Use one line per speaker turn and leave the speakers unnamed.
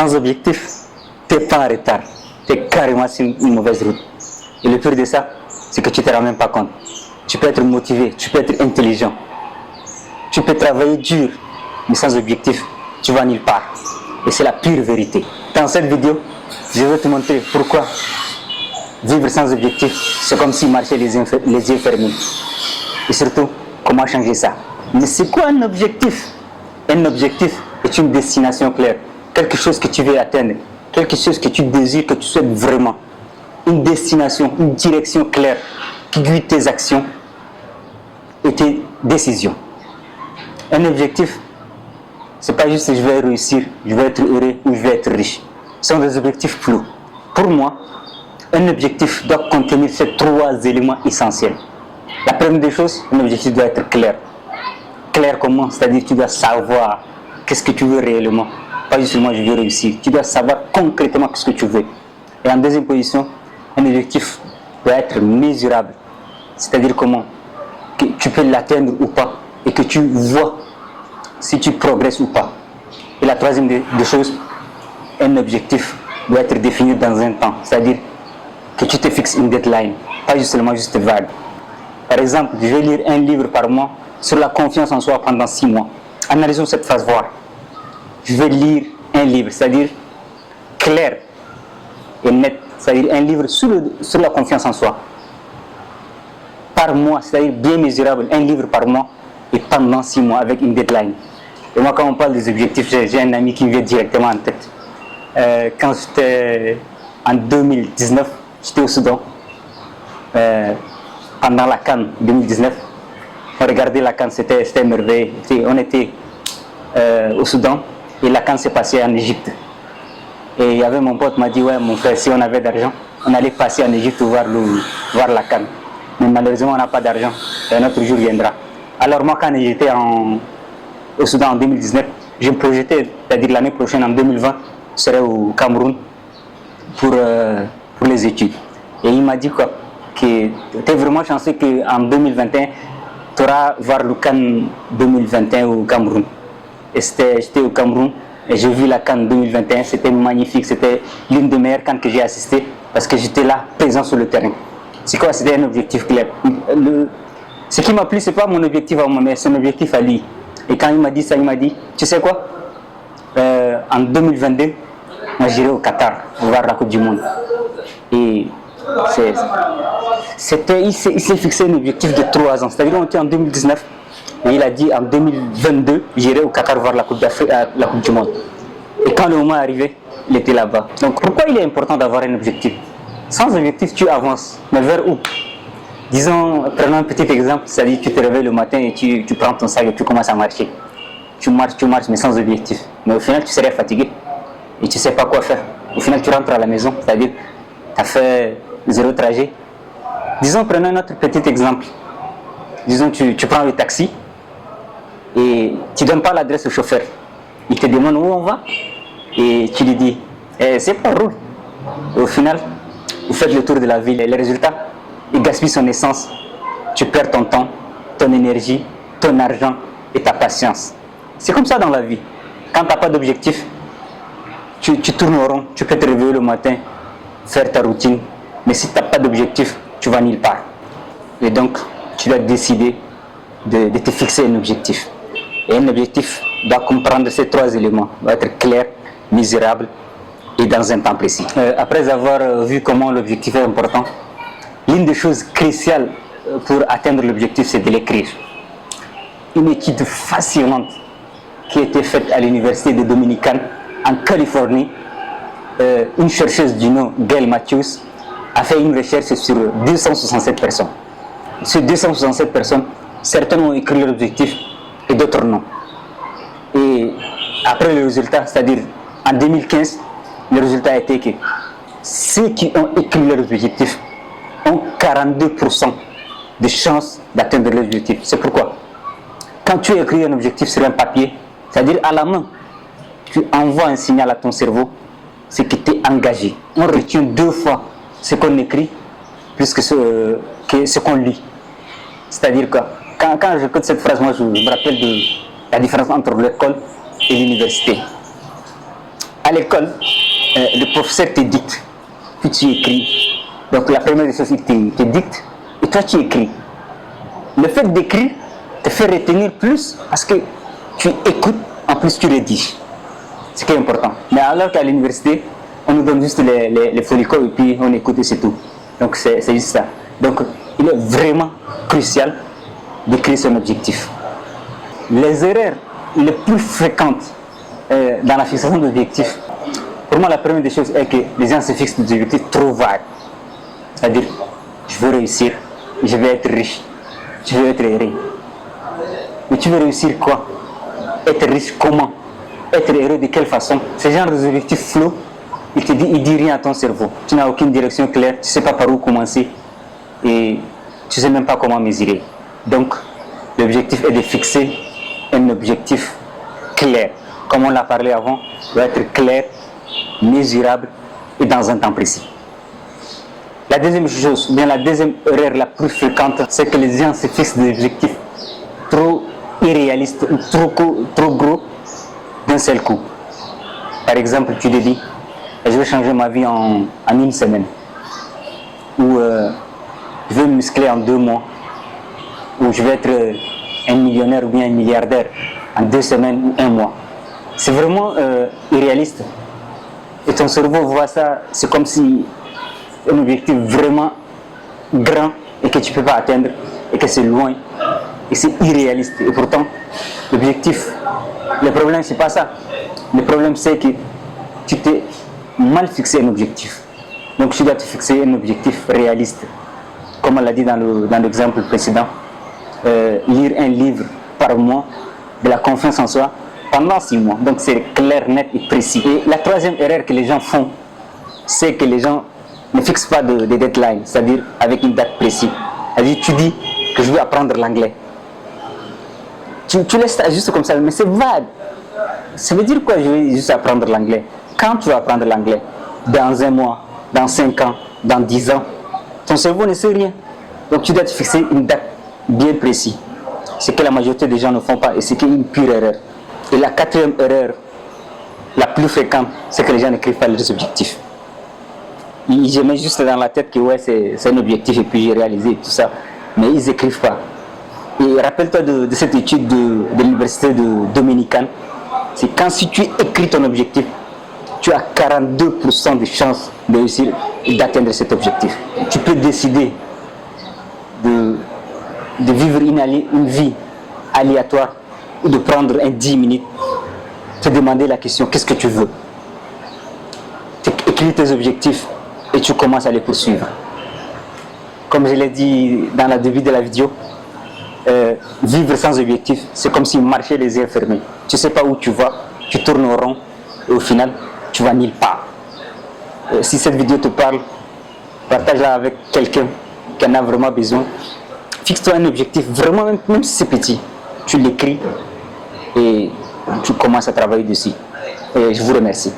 Sans objectif, tu n'es pas en retard. Tu es carrément sur une mauvaise route. Et le pire de ça, c'est que tu ne te rends même pas compte. Tu peux être motivé, tu peux être intelligent. Tu peux travailler dur, mais sans objectif, tu vas nulle part. Et c'est la pure vérité. Dans cette vidéo, je vais te montrer pourquoi vivre sans objectif, c'est comme si marcher les yeux fermés. Et surtout, comment changer ça. Mais c'est quoi un objectif? Un objectif est une destination claire. Quelque chose que tu veux atteindre. Quelque chose que tu désires, que tu souhaites vraiment. Une destination, une direction claire qui guide tes actions et tes décisions. Un objectif, c'est pas juste je vais réussir, je vais être heureux ou je vais être riche. Ce sont des objectifs flous. Pour moi, un objectif doit contenir ces trois éléments essentiels. La première des choses, un objectif doit être clair. Clair comment? C'est-à-dire que tu dois savoir qu'est-ce que tu veux réellement. Pas juste seulement je veux réussir. Tu dois savoir concrètement ce que tu veux. Et en deuxième position, un objectif doit être mesurable. C'est-à-dire comment? Que tu peux l'atteindre ou pas. Et que tu vois si tu progresses ou pas. Et la troisième des choses, un objectif doit être défini dans un temps. C'est-à-dire que tu te fixes une deadline. Pas juste vague. Par exemple, je vais lire un livre par mois sur la confiance en soi pendant 6 mois. Analysons cette phase voir. Je vais lire un livre, c'est-à-dire clair et net, c'est-à-dire un livre sur la confiance en soi. Par mois, c'est-à-dire bien mesurable, un livre par mois et pendant 6 mois avec une deadline. Et moi, quand on parle des objectifs, j'ai un ami qui me vient directement en tête. Quand j'étais en 2019, j'étais au Soudan. Pendant la CAN 2019, on regardait la CAN, c'était merveilleux. On était au Soudan et la CAN s'est passée en Égypte. Et il y avait mon pote qui m'a dit, ouais mon frère, si on avait d'argent, on allait passer en Égypte voir la CAN. Mais malheureusement, on n'a pas d'argent et un autre jour viendra. Alors moi, quand j'étais au Soudan en 2019, je me projetais, c'est-à-dire l'année prochaine, en 2020, je serais au Cameroun pour les études. Et il m'a dit quoi? Que tu es vraiment chanceux qu'en 2021, tu auras voir le CAN 2021 au Cameroun. Et j'étais au Cameroun et j'ai vu la CAN 2021, c'était magnifique, c'était l'une des meilleures CAN que j'ai assistées parce que j'étais là, présent sur le terrain. C'est quoi? C'était un objectif clair. Ce qui m'a plu, c'est pas mon objectif à moi, mais c'est un objectif à lui. Et quand il m'a dit ça, il m'a dit, tu sais quoi? En 2022, moi j'irai au Qatar voir la Coupe du Monde. Et il s'est fixé un objectif de 3 ans, c'est-à-dire qu'on était en 2019 et il a dit en 2022 j'irai au Qatar voir la Coupe du Monde. Et quand le moment est arrivé, il était là-bas. Donc pourquoi il est important d'avoir un objectif? Sans objectif, tu avances, mais vers où? Disons, prenons un petit exemple, c'est-à-dire que tu te réveilles le matin et tu prends ton sac et tu commences à marcher. Tu marches, mais sans objectif. Mais au final, tu serais fatigué et tu ne sais pas quoi faire. Au final, tu rentres à la maison, c'est-à-dire tu as fait 0 trajet. Disons, prenons un autre petit exemple. Disons, tu prends le taxi et tu ne donnes pas l'adresse au chauffeur. Il te demande où on va et tu lui dis, c'est pas roule. Et au final, vous faites le tour de la ville et les résultats, il gaspille son essence. Tu perds ton temps, ton énergie, ton argent et ta patience. C'est comme ça dans la vie. Quand tu n'as pas d'objectif, tu tournes au rond, tu peux te réveiller le matin, faire ta routine, mais si tu n'as pas d'objectif, tu vas nulle part. Et donc, tu dois décider de te fixer un objectif. Et un objectif doit comprendre ces 3 éléments, doit être clair, mesurable et dans un temps précis. Après avoir vu comment l'objectif est important, l'une des choses cruciales pour atteindre l'objectif, c'est de l'écrire. Une étude fascinante qui a été faite à l'université de Dominican en Californie, une chercheuse du nom Gail Matthews a fait une recherche sur 267 personnes. Sur 267 personnes, certains ont écrit leur objectif et d'autres non. Et après le résultat, c'est-à-dire en 2015, le résultat a été que ceux qui ont écrit leur objectif ont 42% de chances d'atteindre leur objectif. C'est pourquoi, quand tu écris un objectif sur un papier, c'est-à-dire à la main, tu envoies un signal à ton cerveau, c'est que tu es engagé. On retient 2 fois ce qu'on écrit plus que ce qu'on lit. C'est-à-dire que quand j'écoute cette phrase, moi je me rappelle de la différence entre l'école et l'université. À l'école, le professeur te dicte, puis tu écris. Donc la première des choses, il te dicte, et toi tu écris. Le fait d'écrire te fait retenir plus parce que tu écoutes, en plus tu rédiges. C'est ce qui est important. Mais alors qu'à l'université, on nous donne juste les folicots et puis on écoute et c'est tout. Donc c'est juste ça. Donc il est vraiment crucial d'écrire son objectif. Les erreurs les plus fréquentes dans la fixation d'objectifs, pour moi la première des choses est que les gens se fixent des objectifs trop vagues. C'est-à-dire, je veux réussir, je vais être riche, je veux être heureux. Mais tu veux réussir quoi? Être riche comment? Être heureux de quelle façon? Ce genre d'objectifs flous, il dit rien à ton cerveau. Tu n'as aucune direction claire, tu ne sais pas par où commencer et tu ne sais même pas comment mesurer. Donc, l'objectif est de fixer un objectif clair. Comme on l'a parlé avant, il doit être clair, mesurable et dans un temps précis. La deuxième chose, bien la deuxième erreur la plus fréquente, c'est que les gens se fixent des objectifs trop irréalistes ou trop gros d'un seul coup. Par exemple, tu te dis, je vais changer ma vie en une semaine, ou je vais me muscler en 2 mois, ou je vais être un millionnaire ou bien un milliardaire en 2 semaines ou 1 mois. C'est vraiment irréaliste. Et ton cerveau voit ça, c'est comme si un objectif vraiment grand et que tu ne peux pas atteindre et que c'est loin et c'est irréaliste. Et pourtant, l'objectif, le problème c'est pas ça. Le problème c'est que tu t'es mal fixé un objectif. Donc tu dois te fixer un objectif réaliste. Comme on l'a dit dans l'exemple précédent, lire un livre par mois, de la confiance en soi, pendant 6 mois. Donc c'est clair, net et précis. Et la troisième erreur que les gens font, c'est que les gens ne fixent pas de deadline, c'est-à-dire avec une date précise. C'est-à-dire tu dis que je veux apprendre l'anglais. Tu laisses ça juste comme ça, mais c'est vague. Ça veut dire quoi, je veux juste apprendre l'anglais? Quand tu vas apprendre l'anglais? Dans 1 mois, dans 5 ans, dans 10 ans? Ton cerveau ne sait rien. Donc tu dois te fixer une date bien précise. Ce que la majorité des gens ne font pas et c'est une pure erreur. Et la quatrième erreur, la plus fréquente, c'est que les gens n'écrivent pas leurs objectifs. Ils mettent juste dans la tête que ouais, c'est un objectif et puis j'ai réalisé tout ça. Mais ils n'écrivent pas. Et rappelle-toi de cette étude de l'université de Dominican. C'est quand si tu écris ton objectif, tu as 42% de chances de réussir et d'atteindre cet objectif. Tu peux décider de vivre une vie aléatoire ou de prendre 10 minutes, te demander la question, qu'est-ce que tu veux? Tu écris tes objectifs et tu commences à les poursuivre. Comme je l'ai dit dans le début de la vidéo, vivre sans objectif, c'est comme si marcher les yeux fermés. Tu ne sais pas où tu vas, tu tournes au rond et au final, tu vas nulle part. Si cette vidéo te parle, partage-la avec quelqu'un qui en a vraiment besoin. Fixe-toi un objectif, vraiment, même si c'est petit. Tu l'écris et tu commences à travailler dessus. Et je vous remercie.